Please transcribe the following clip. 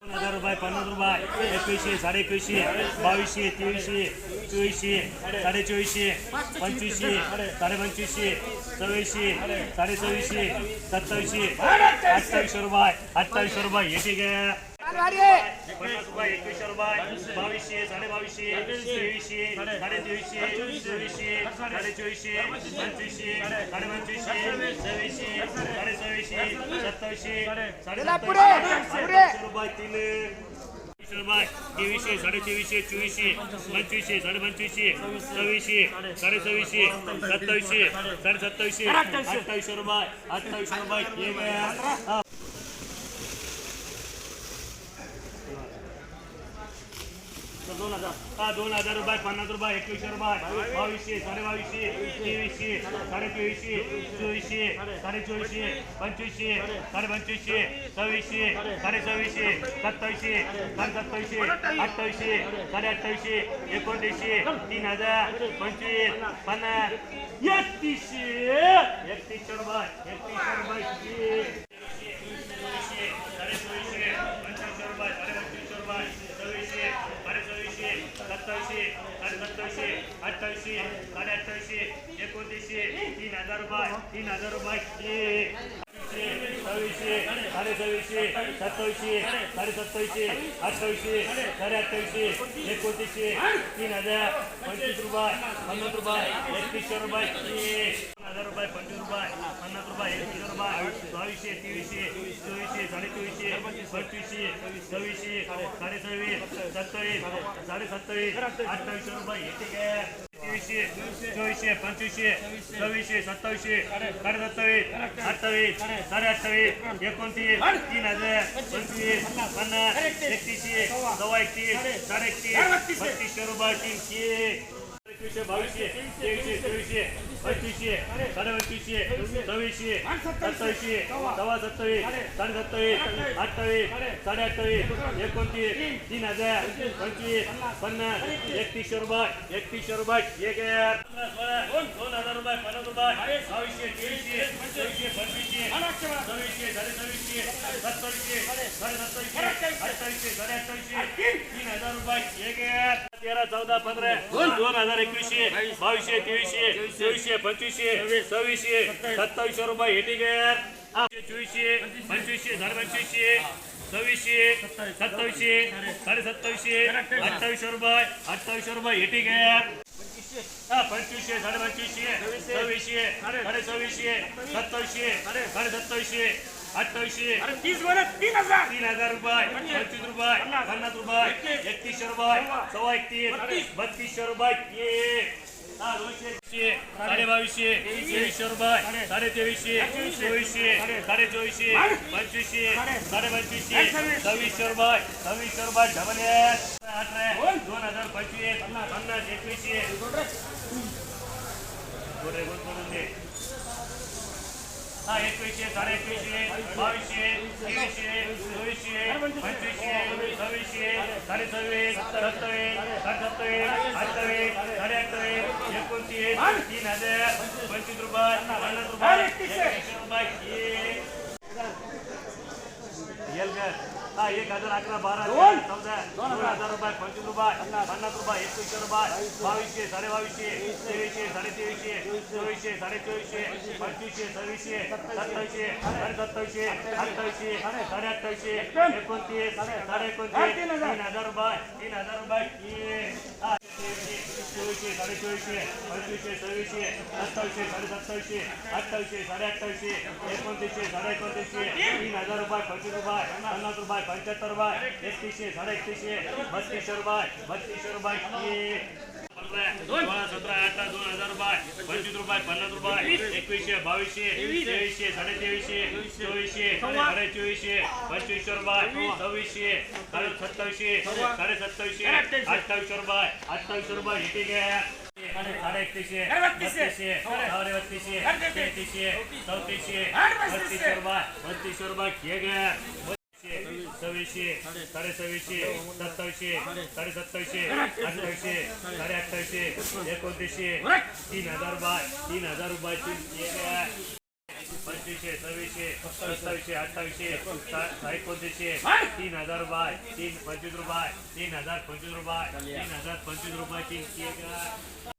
₹50, ₹50, 2100, 2150, 2200, 2300, 2400, 2450, 2500, 2500, 2600, 2600, 2700, ₹2800, ₹2800, येते का? ₹50, ₹2100, 2200, 2250, 2300, 2300, 2400, 2400, 2500, 2500, 2600, 2700, 2700, ₹300, ₹2300, 2300, 2400, 2500, 2500, 2600, 2600, 2700, 2700, ₹2800, ₹2000, ₹50, ₹50, ₹2100, 2200, 2200, 2300, 2300, 2400, 2400, 2500, 2500, 2600, 2700, 2700, 2700, 2800, 2800, 2900, 3000, 25, 50, ₹3000, ₹3000, पंचवीसशे 2600 2700 2800 2900 3000 रुपये 325 रुपये 3025 रुपये 3025 रुपये 3